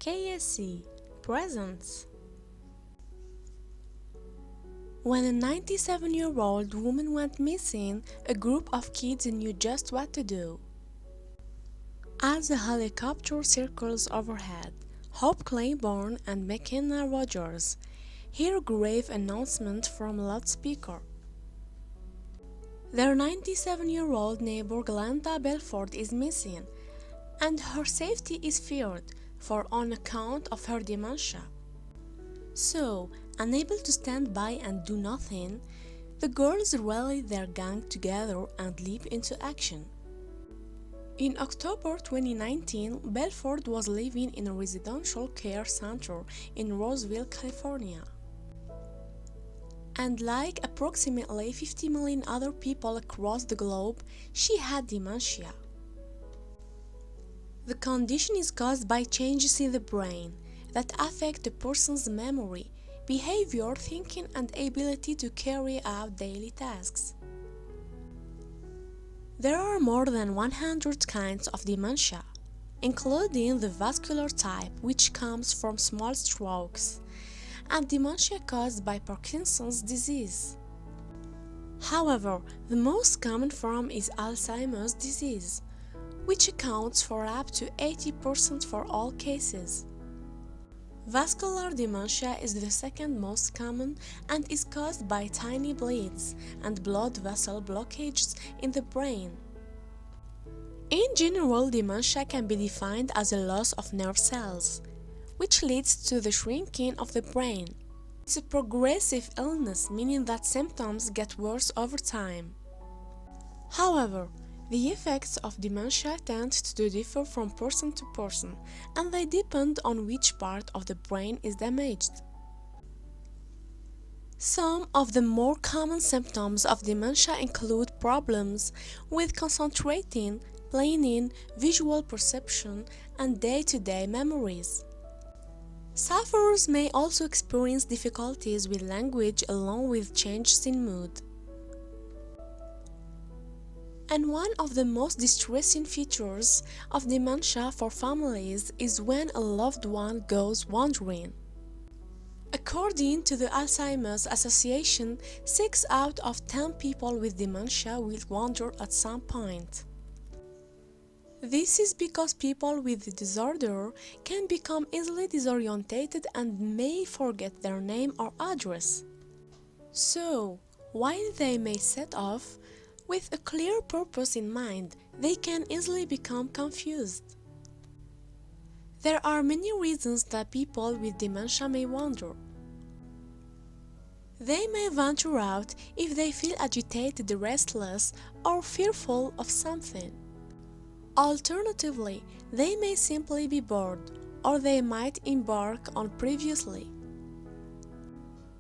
KSC Presents. When a 97-year-old woman went missing, a group of kids knew just what to do. As a helicopter circles overhead, Hope Claiborne and McKenna Rogers hear a grave announcement from a loudspeaker. Their 97-year-old neighbor Glenda Belford is missing, and her safety is feared on account of her dementia. So, unable to stand by and do nothing, the girls rally their gang together and leap into action. In October 2019, Belford was living in a residential care center in Roseville, California. And like approximately 50 million other people across the globe, she had dementia. The condition is caused by changes in the brain that affect a person's memory, behavior, thinking, and ability to carry out daily tasks. There are more than 100 kinds of dementia, including the vascular type, which comes from small strokes, and dementia caused by Parkinson's disease. However, the most common form is Alzheimer's disease, which accounts for up to 80% for all cases. Vascular dementia is the second most common and is caused by tiny bleeds and blood vessel blockages in the brain. In general, dementia can be defined as a loss of nerve cells, which leads to the shrinking of the brain. It's a progressive illness, meaning that symptoms get worse over time. However, the effects of dementia tend to differ from person to person, and they depend on which part of the brain is damaged. Some of the more common symptoms of dementia include problems with concentrating, planning, visual perception, and day-to-day memories. Sufferers may also experience difficulties with language along with changes in mood. And one of the most distressing features of dementia for families is when a loved one goes wandering. According to the Alzheimer's Association, 6 out of 10 people with dementia will wander at some point. This is because people with the disorder can become easily disorientated and may forget their name or address. So, while they may set off with a clear purpose in mind, they can easily become confused. There are many reasons that people with dementia may wander. They may venture out if they feel agitated, restless, or fearful of something. Alternatively, they may simply be bored, or they might embark on previously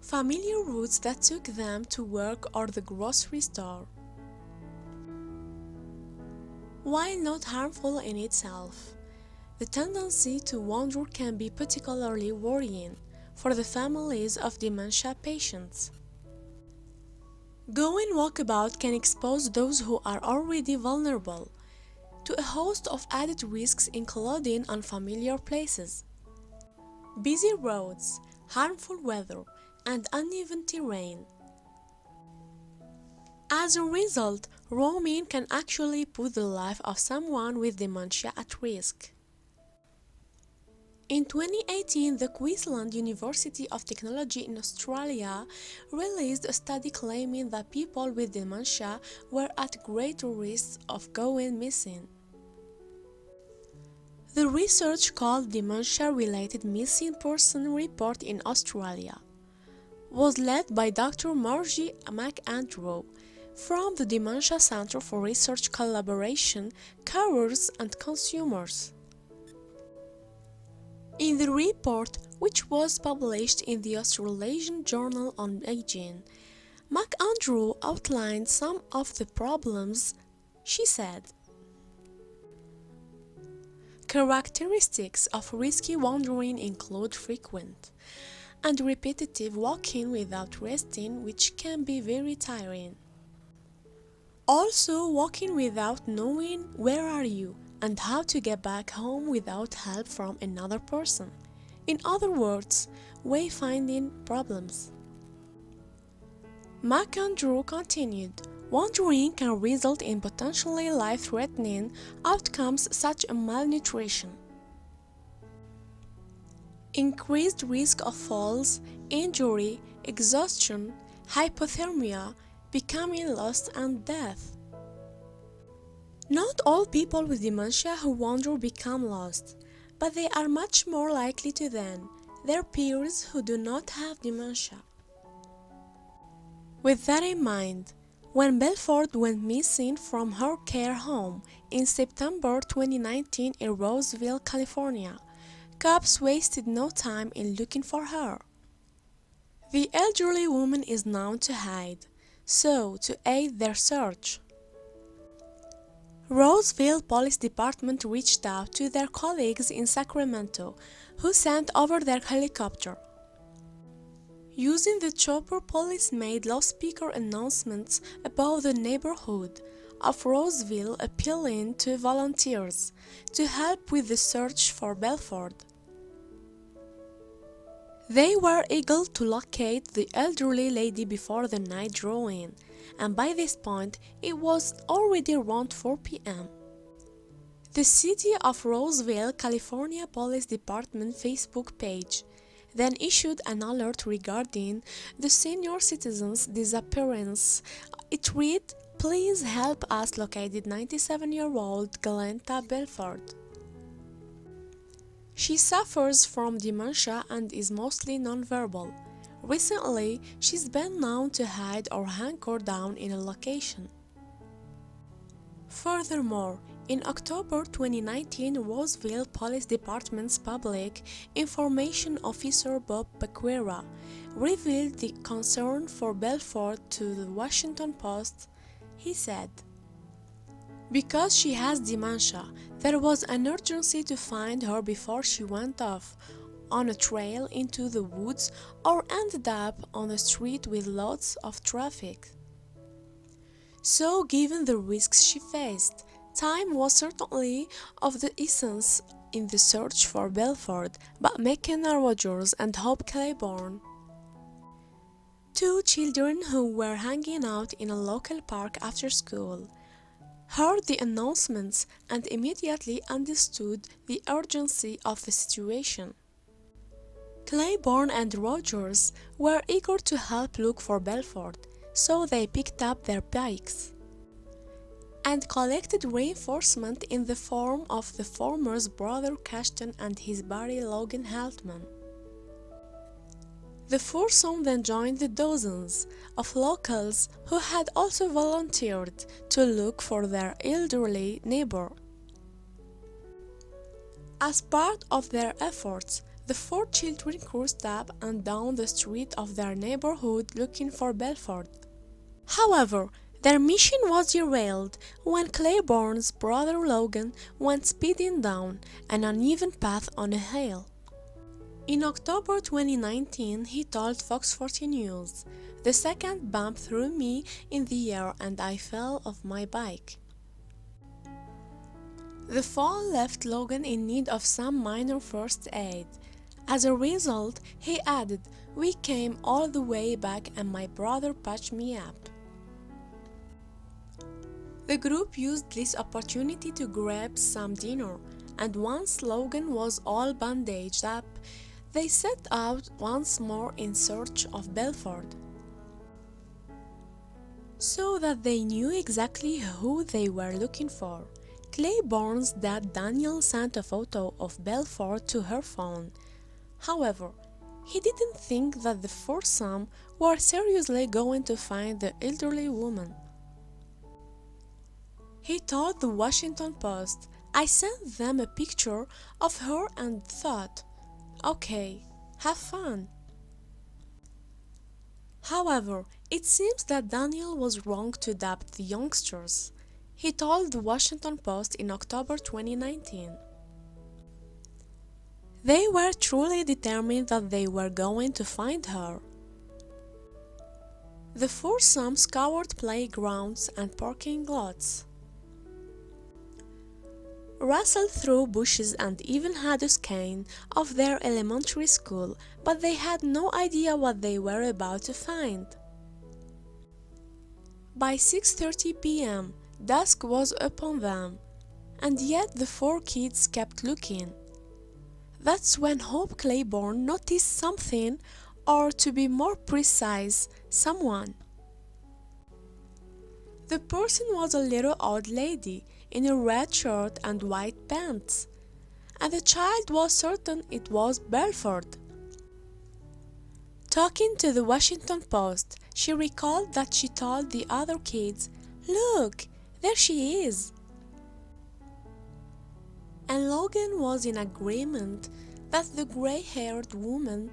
familiar routes that took them to work or the grocery store. While not harmful in itself, the tendency to wander can be particularly worrying for the families of dementia patients. Going walkabout can expose those who are already vulnerable to a host of added risks, including unfamiliar places, busy roads, harmful weather, and uneven terrain. As a result, roaming can actually put the life of someone with dementia at risk. In 2018, the Queensland University of Technology in Australia released a study claiming that people with dementia were at greater risk of going missing. The research, called Dementia-Related Missing Person Report in Australia, was led by Dr. Margie McAndrew from the Dementia Centre for Research Collaboration, Carers and Consumers. In the report, which was published in the Australasian Journal on Aging, McAndrew outlined some of the problems. She said, characteristics of risky wandering include frequent and repetitive walking without resting, which can be very tiring. Also, walking without knowing where are you and how to get back home without help from another person. In other words, wayfinding problems. Mac and Drew continued. Wandering can result in potentially life-threatening outcomes such as malnutrition, increased risk of falls, injury, exhaustion, hypothermia, becoming lost, and death. Not all people with dementia who wander become lost, but they are much more likely to than their peers who do not have dementia. With that in mind, when Belford went missing from her care home in September 2019 in Roseville, California, cops wasted no time in looking for her. The elderly woman is known to hide, so to aid their search, Roseville Police Department reached out to their colleagues in Sacramento, who sent over their helicopter. Using the chopper, police made loudspeaker announcements about the neighborhood of Roseville, appealing to volunteers to help with the search for Belford. They were eager to locate the elderly lady before the night drew in, and by this point it was already around 4 p.m. The City of Roseville, California Police Department Facebook page then issued an alert regarding the senior citizen's disappearance. It read, "Please help us locate 97-year-old Glenda Belford. She suffers from dementia and is mostly nonverbal. Recently, she's been known to hide or hunker down in a location." Furthermore, in October 2019, Roseville Police Department's Public Information Officer Bob Pequera revealed the concern for Belford to the Washington Post. He said, "Because she has dementia, there was an urgency to find her before she went off on a trail into the woods or ended up on a street with lots of traffic. So, given the risks she faced, time was certainly of the essence in the search for Belford," but McKenna Rogers and Hope Claiborne, two children who were hanging out in a local park after school, heard the announcements and immediately understood the urgency of the situation. Claiborne and Rogers were eager to help look for Belford, so they picked up their bikes and collected reinforcement in the form of the former's brother Cashton and his buddy Logan Haltman. The foursome then joined the dozens of locals who had also volunteered to look for their elderly neighbor. As part of their efforts, the four children cruised up and down the street of their neighborhood looking for Belford. However, their mission was derailed when Claiborne's brother Logan went speeding down an uneven path on a hill. In October 2019, he told Fox 40 News, "The second bump threw me in the air and I fell off my bike." The fall left Logan in need of some minor first aid. As a result, he added, "We came all the way back and my brother patched me up." The group used this opportunity to grab some dinner, and once Logan was all bandaged up, they set out once more in search of Belford. So that they knew exactly who they were looking for, Claiborne's dad Daniel sent a photo of Belford to her phone. However, he didn't think that the foursome were seriously going to find the elderly woman. He told the Washington Post, "I sent them a picture of her and thought, okay, have fun." However, it seems that Daniel was wrong to doubt the youngsters. He told the Washington Post in October 2019. They were truly determined that they were going to find her. The foursome scoured playgrounds and parking lots. rustled through bushes and even had a scan of their elementary school, but they had no idea what they were about to find. By 6:30 p.m., dusk was upon them, and yet the four kids kept looking. That's when Hope Claiborne noticed something, or to be more precise, someone. The person was a little old lady in a red shirt and white pants, and the child was certain it was Belford. Talking to the Washington Post, she recalled that she told the other kids, "Look, there she is." And Logan was in agreement that the gray-haired woman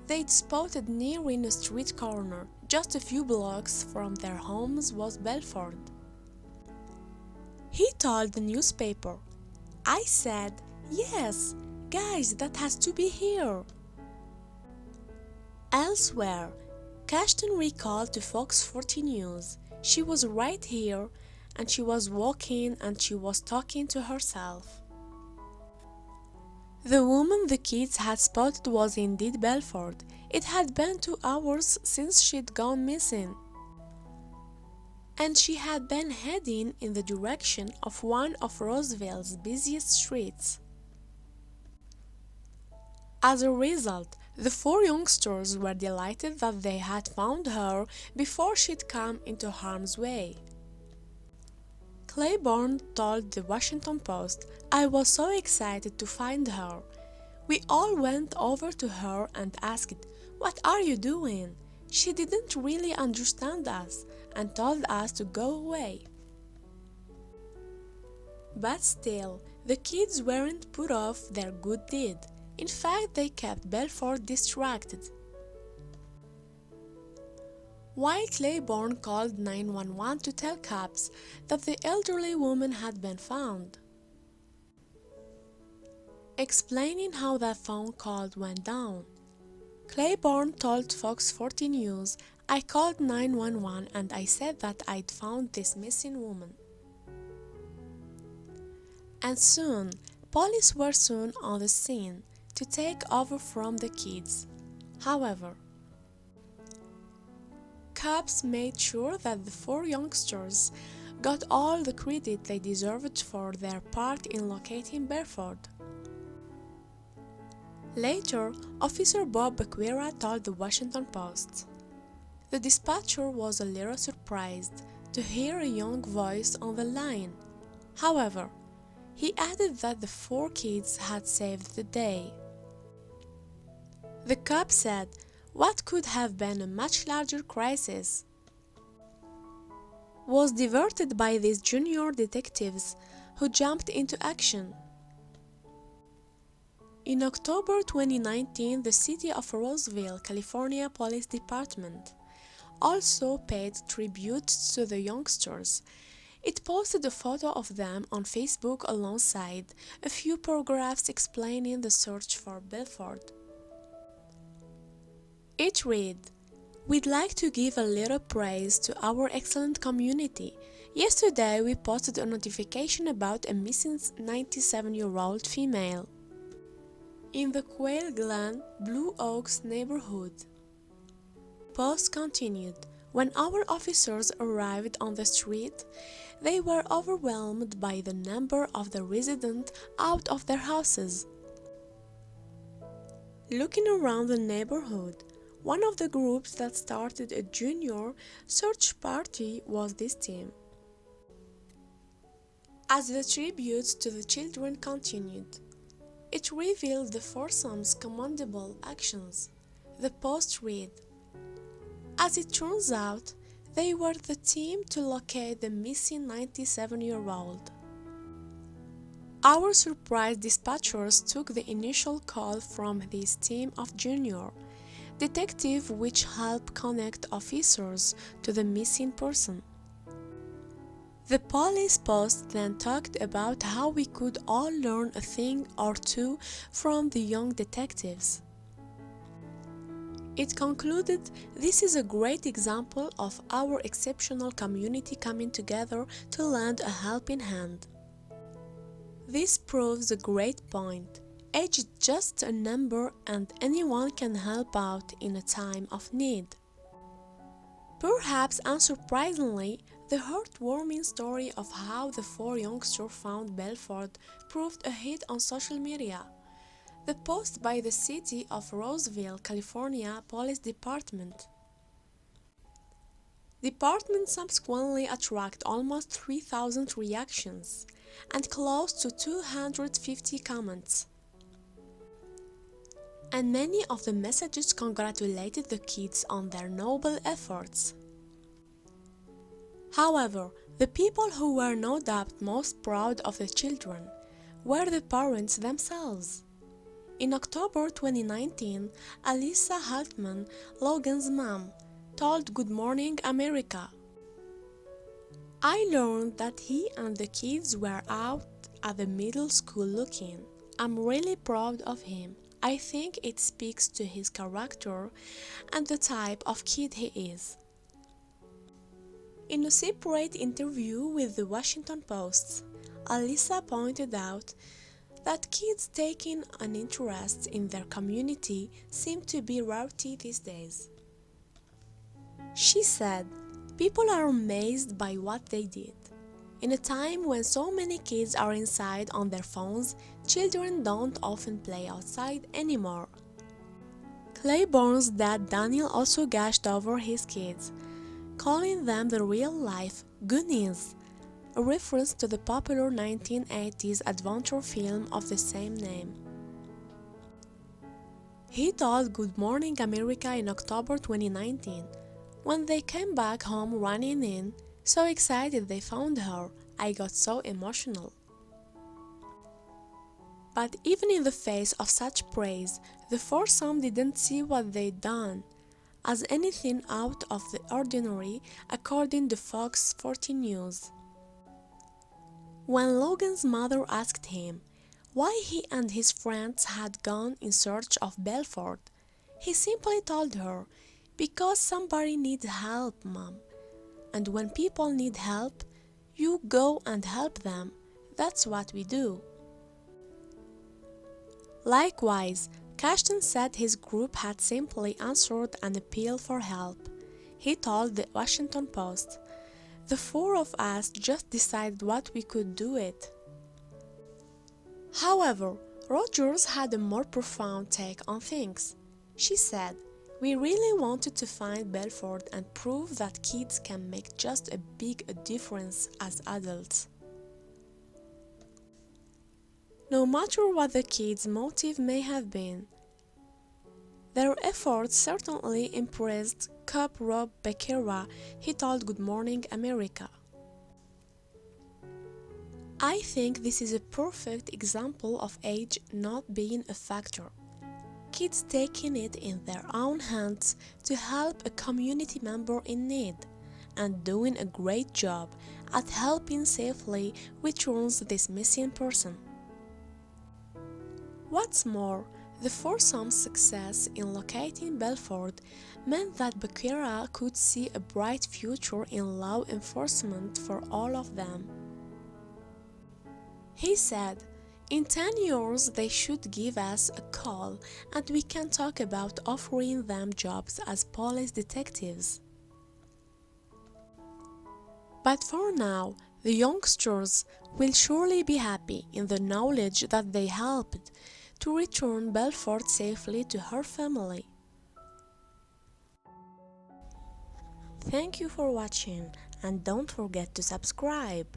they'd spotted nearing a street corner just a few blocks from their homes was Belford. He told the newspaper, "I said, yes, guys, that has to be here." Elsewhere, Cashton recalled to Fox 40 News, "She was right here, and she was walking and she was talking to herself." The woman the kids had spotted was indeed Belford. It had been 2 hours since she'd gone missing, and she had been heading in the direction of one of Roseville's busiest streets. As a result, the four youngsters were delighted that they had found her before she'd come into harm's way. Claiborne told the Washington Post, "I was so excited to find her. We all went over to her and asked, 'What are you doing?' She didn't really understand us and told us to go away." But still, the kids weren't put off their good deed. In fact, they kept Belford distracted. While Claiborne called 911 to tell cops that the elderly woman had been found. Explaining how that phone call went down, Claiborne told Fox 40 News, "I called 911 and I said that I'd found this missing woman." And soon, police were soon on the scene to take over from the kids. However, cops made sure that the four youngsters got all the credit they deserved for their part in locating Belford. Later, Officer Bob Bequira told the Washington Post, "The dispatcher was a little surprised to hear a young voice on the line. However, he added that the four kids had saved the day." The cop said, "What could have been a much larger crisis was diverted by these junior detectives who jumped into action." In October 2019, the City of Roseville, California Police Department also paid tribute to the youngsters. It posted a photo of them on Facebook alongside a few paragraphs explaining the search for Belford. It read, "We'd like to give a little praise to our excellent community. Yesterday we posted a notification about a missing 97-year-old female in the Quail Glen, Blue Oaks neighborhood." The post continued, "When our officers arrived on the street, they were overwhelmed by the number of the residents out of their houses. Looking around the neighborhood, one of the groups that started a junior search party was this team." As the tributes to the children continued, it revealed the foursome's commendable actions. The post read, "As it turns out, they were the team to locate the missing 97-year-old. Our surprise dispatchers took the initial call from this team of junior detectives which helped connect officers to the missing person." The police post then talked about how we could all learn a thing or two from the young detectives. It concluded, "This is a great example of our exceptional community coming together to lend a helping hand." This proves a great point. Age is just a number and anyone can help out in a time of need. Perhaps unsurprisingly, the heartwarming story of how the four youngsters found Belfort proved a hit on social media. The post by the City of Roseville, California Police Department subsequently attracted almost 3,000 reactions and close to 250 comments. And many of the messages congratulated the kids on their noble efforts. However, the people who were no doubt most proud of the children were the parents themselves. In October 2019, Alyssa Haltman, Logan's mom, told Good Morning America, "I learned that he and the kids were out at the middle school looking. I'm really proud of him. I think it speaks to his character and the type of kid he is." In a separate interview with the Washington Post, Alyssa pointed out that kids taking an interest in their community seem to be rarity these days. She said, "People are amazed by what they did. In a time when so many kids are inside on their phones, children don't often play outside anymore." Claiborne's dad Daniel also gushed over his kids, calling them the real-life Goonies, a reference to the popular 1980s adventure film of the same name. He told Good Morning America in October 2019, "When they came back home running in, so excited they found her, I got so emotional." But even in the face of such praise, the foursome didn't see what they'd done as anything out of the ordinary, according to Fox 14 News. When Logan's mother asked him why he and his friends had gone in search of Belfort, he simply told her, "Because somebody needs help, Mom. And when people need help, you go and help them. That's what we do." Likewise, Cashton said his group had simply answered an appeal for help. He told the Washington Post, "The four of us just decided what we could do it." However, Rogers had a more profound take on things. She said, "We really wanted to find Belfort and prove that kids can make just as big a difference as adults." No matter what the kids' motive may have been, their efforts certainly impressed Cop Rob Becerra, he told Good Morning America. "I think this is a perfect example of age not being a factor. Kids taking it in their own hands to help a community member in need, and doing a great job at helping safely return this missing person." What's more, the foursome's success in locating Belfort meant that Becerra could see a bright future in law enforcement for all of them. He said, "In 10 years they should give us a call and we can talk about offering them jobs as police detectives." But for now, the youngsters will surely be happy in the knowledge that they helped to return Belfort safely to her family. Thank you for watching and don't forget to subscribe.